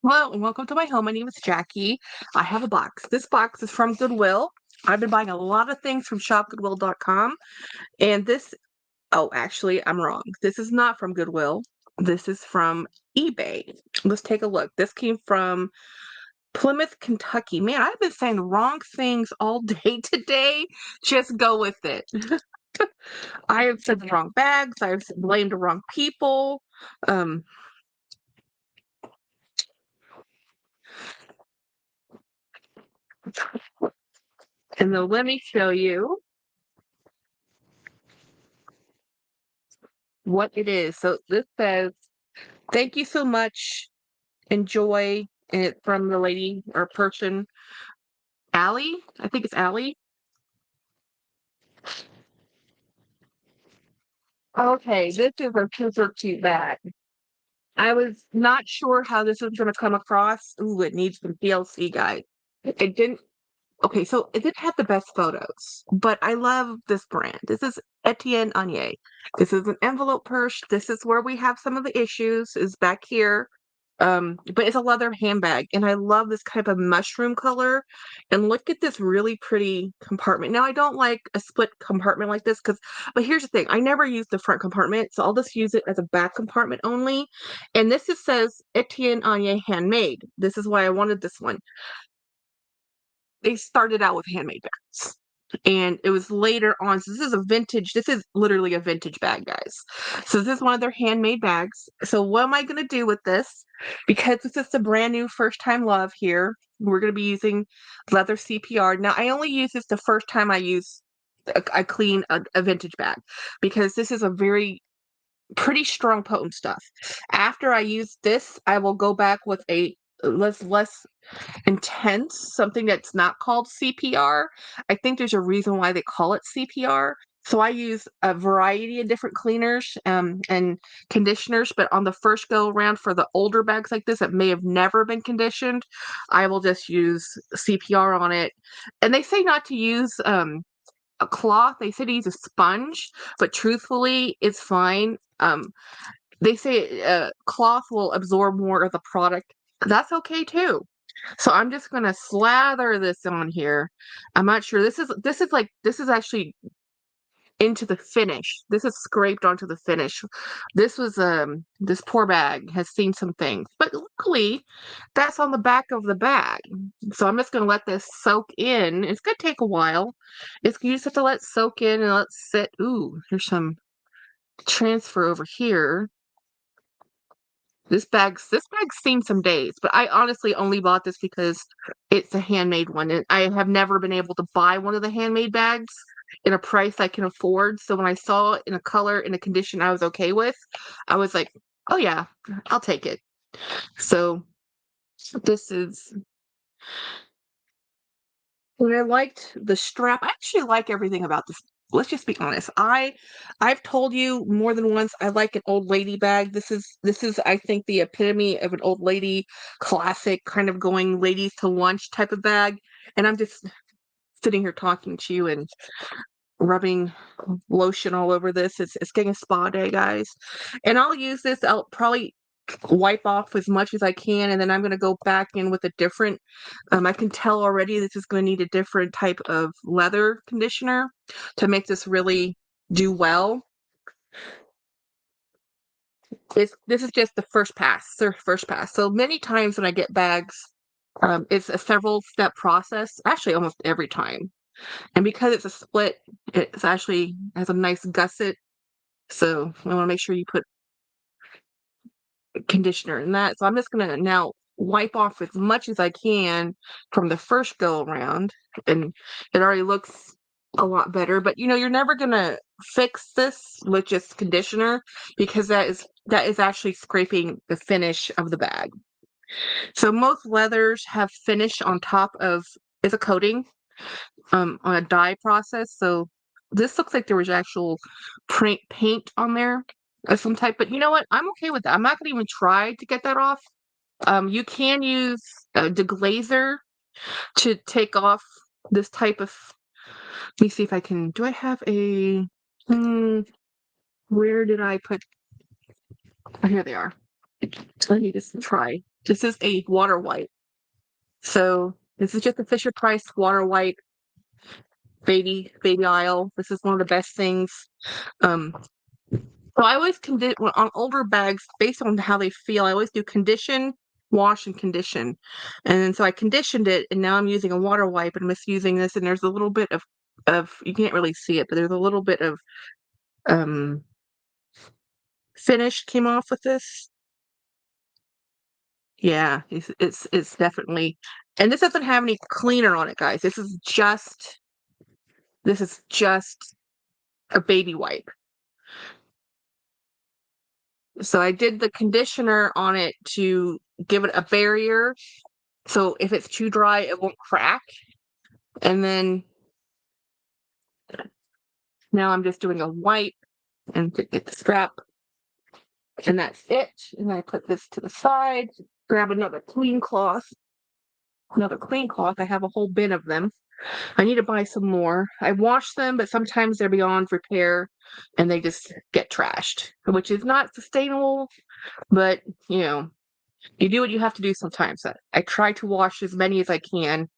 Hello and welcome to my home. My name is Jackie. I have a box. This box is from Goodwill. I've been buying a lot of things from shopgoodwill.com. And oh, actually, I'm wrong. This is not from Goodwill. This is from eBay. Let's take a look. This came from Plymouth, Kentucky. Man, I've been saying the wrong things all day today. Just go with it. I have said the wrong bags. I've blamed the wrong people. Um, and then let me show you what it is. So this says, "Thank you so much. Enjoy." And it's from the lady or person, Allie. I think it's Allie. Okay, this is a super cute bag. I was not sure how this was going to come across. Ooh, it needs some DLC, guys. It didn't. Okay, so it didn't have the best photos, but I love this brand. This is Etienne Aigner. This is an envelope purse. This is where we have some of the issues, is back here. But it's a leather handbag, and I love this type of mushroom color. And look at this really pretty compartment. Now, I don't like a split compartment like this but here's the thing, I never use the front compartment, so I'll just use it as a back compartment only. And this just says Etienne Aigner handmade. This is why I wanted this one. They started out with handmade bags. And it was later on. So this is literally a vintage bag, guys. So this is one of their handmade bags. So what am I going to do with this? Because this is a brand new first time love here. We're going to be using leather CPR. Now, I only use this the first time I clean a vintage bag, because this is a very pretty strong potent stuff. After I use this, I will go back with a less intense, something that's not called CPR. I think there's a reason why they call it CPR. So I use a variety of different cleaners and conditioners, but on the first go around for the older bags like this that may have never been conditioned, I will just use CPR on it. And they say not to use a cloth. They say to use a sponge, but truthfully, it's fine. They say cloth will absorb more of the product. That's okay too. So I'm just gonna slather this on here. I'm not sure. This is actually into the finish. This is scraped onto the finish. This poor bag has seen some things. But luckily that's on the back of the bag. So I'm just gonna let this soak in. It's gonna take a while. You just have to let it soak in and let it sit. Ooh, there's some transfer over here. This bag's seen some days, but I honestly only bought this because it's a handmade one, and I have never been able to buy one of the handmade bags in a price I can afford. So when I saw it in a color in a condition I was okay with, I was like, "Oh yeah, I'll take it." So this is and I liked the strap. I actually like everything about this. Let's just be honest. I've told you more than once I like an old lady bag. This is I think the epitome of an old lady classic kind of going ladies to lunch type of bag. And I'm just sitting here talking to you and rubbing lotion all over this. It's getting a spa day, guys. And I'll use this. I'll probably wipe off as much as I can, and then I'm going to go back in with a different. I can tell already this is going to need a different type of leather conditioner to make this really do well. This is just the first pass, first pass. So many times when I get bags, it's a several step process. Actually, almost every time. And because it's a split, it's actually has a nice gusset. So I want to make sure you put conditioner in that. So I'm just gonna now wipe off as much as I can from the first go around, and it already looks a lot better. But you're never gonna fix this with just conditioner, because that is actually scraping the finish of the bag. So most leathers have finish on top of is a coating on a dye process. So this looks like there was actual paint on there of some type. But you know what? I'm okay with that. I'm not going to even try to get that off. You can use a deglazer to take off this type of. Let me see if I can. Do I have a? Hmm, where did I put? Oh, here they are. Let me just try. This is a water wipe. So this is just a Fisher Price water wipe baby aisle. This is one of the best things. Um, so I always on older bags based on how they feel. I always do condition, wash, and condition. And then so I conditioned it, and now I'm using a water wipe, and I'm just using this. And there's a little bit of you can't really see it, but there's a little bit of um finish came off with this. Yeah, it's definitely, and this doesn't have any cleaner on it, guys. This is just a baby wipe. So I did the conditioner on it to give it a barrier. So if it's too dry, it won't crack. And then now I'm just doing a wipe and to get the strap. And that's it. And I put this to the side, grab another clean cloth. Another clean cloth. I have a whole bin of them. I need to buy some more. I wash them, but sometimes they're beyond repair and they just get trashed, which is not sustainable, but you know, you do what you have to do sometimes. I try to wash as many as I can.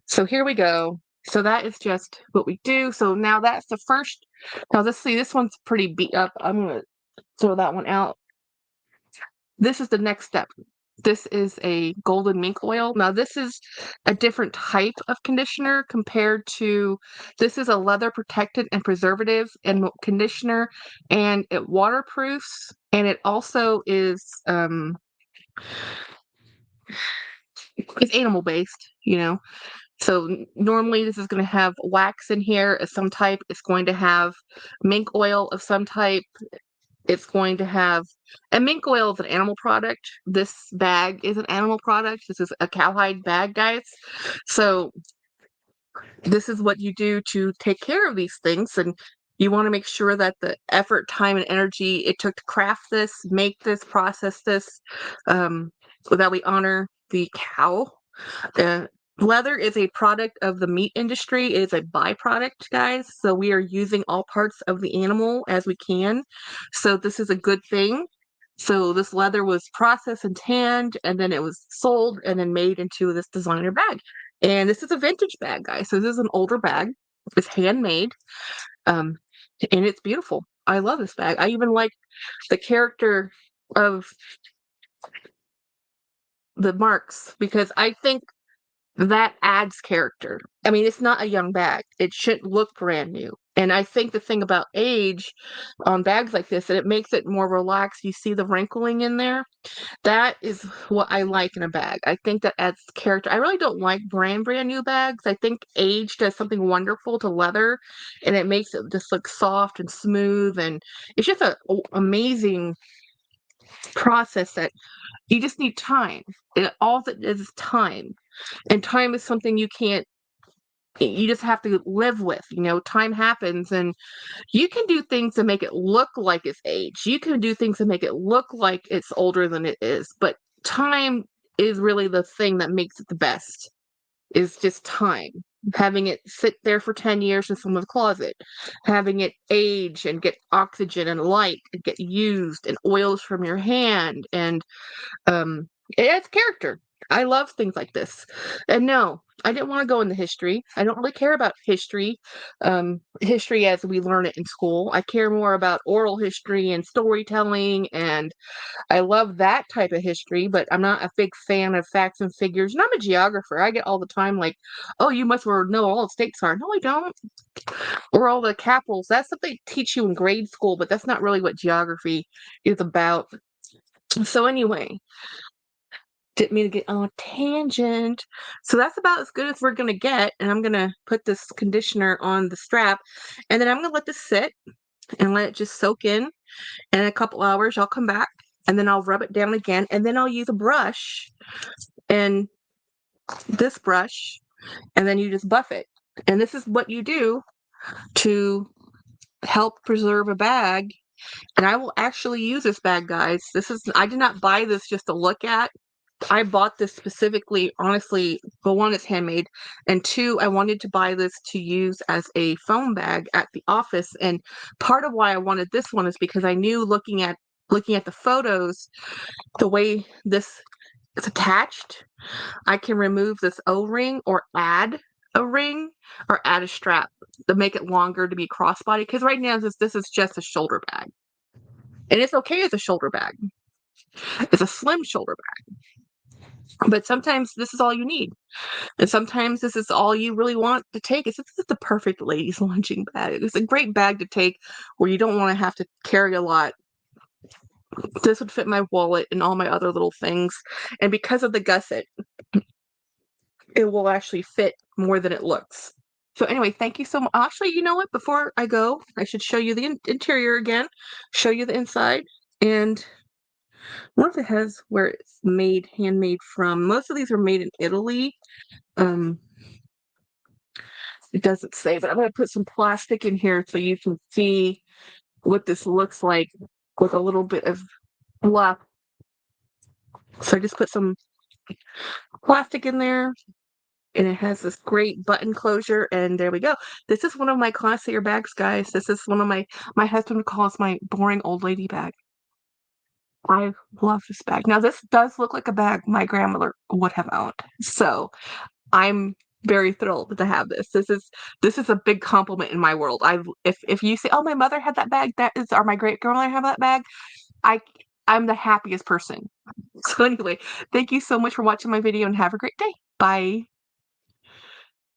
So here we go. So that is just what we do. So now that's the first. Now let's see, this one's pretty beat up. I'm gonna throw that one out. This is the next step. This is a golden mink oil. Now, this is a different type of conditioner compared to this is a leather protectant and preservative and conditioner, and it waterproofs, and it also is it's animal based, you know. So normally this is going to have wax in here of some type. It's going to have mink oil of some type. It's going to have, and mink oil is an animal product. This bag is an animal product. This is a cowhide bag, guys. So this is what you do to take care of these things. And you want to make sure that the effort, time, and energy it took to craft this, make this, process this, that we honor the cow. Uh, Leather is a product of the meat industry. It is a byproduct, guys. So we are using all parts of the animal as we can. So this is a good thing. So this leather was processed and tanned, and then it was sold and then made into this designer bag. And this is a vintage bag, guys. So this is an older bag. It's handmade, um, and it's beautiful. I love this bag. I even like the character of the marks because I think that adds character. I mean, it's not a young bag. It shouldn't look brand new. And I think the thing about age on bags like this, that it makes it more relaxed. You see the wrinkling in there. That is what I like in a bag. I think that adds character. I really don't like brand new bags. I think age does something wonderful to leather, and it makes it just look soft and smooth. And it's just a amazing process that you just need time. All that is time. And time is something you just have to live with. Time happens and you can do things to make it look like it's age. You can do things to make it look like it's older than it is. But time is really the thing that makes it the best, is just time. Having it sit there for 10 years in someone's closet, having it age and get oxygen and light and get used and oils from your hand and it adds character. I love things like this. And no, I didn't want to go into history. I don't really care about history as we learn it in school. I care more about oral history and storytelling, and I love that type of history, but I'm not a big fan of facts and figures. And I'm a geographer. I get all the time like, oh, you must know all the states are. No, I don't. Or all the capitals. That's what they teach you in grade school, but that's not really what geography is about. So anyway, didn't mean to get on a tangent. So that's about as good as we're gonna get. And I'm gonna put this conditioner on the strap, and then I'm gonna let this sit and let it just soak in. And in a couple hours, I'll come back, and then I'll rub it down again, and then I'll use a brush and this brush, and then you just buff it. And this is what you do to help preserve a bag. And I will actually use this bag, guys. I did not buy this just to look at. I bought this specifically, honestly, but one, it's handmade, and two, I wanted to buy this to use as a phone bag at the office. And part of why I wanted this one is because I knew looking at looking at the photos, the way this is attached, I can remove this O-ring or add a ring or add a strap to make it longer to be crossbody. Because right now this is just a shoulder bag. And it's okay as a shoulder bag. It's a slim shoulder bag. But sometimes this is all you need. And sometimes this is all you really want to take. This is the perfect ladies lunching bag. It's a great bag to take where you don't want to have to carry a lot. This would fit my wallet and all my other little things. And because of the gusset, it will actually fit more than it looks. So anyway, thank you so much. Actually, you know what? Before I go, I should show you the interior again, show you the inside, and one of it has where it's made, handmade from. Most of these are made in Italy. Um, it doesn't say, but I'm going to put some plastic in here so you can see what this looks like with a little bit of fluff. So I just put some plastic in there, and it has this great button closure, and there we go. This is one of my classier bags, guys. This is one of my husband calls my boring old lady bag. I love this bag. Now, this does look like a bag my grandmother would have owned. So I'm very thrilled to have this. This is a big compliment in my world. If you say, "Oh, my mother had that bag," that is, or my great grandmother had that bag, I I'm the happiest person. So anyway, thank you so much for watching my video and have a great day. Bye.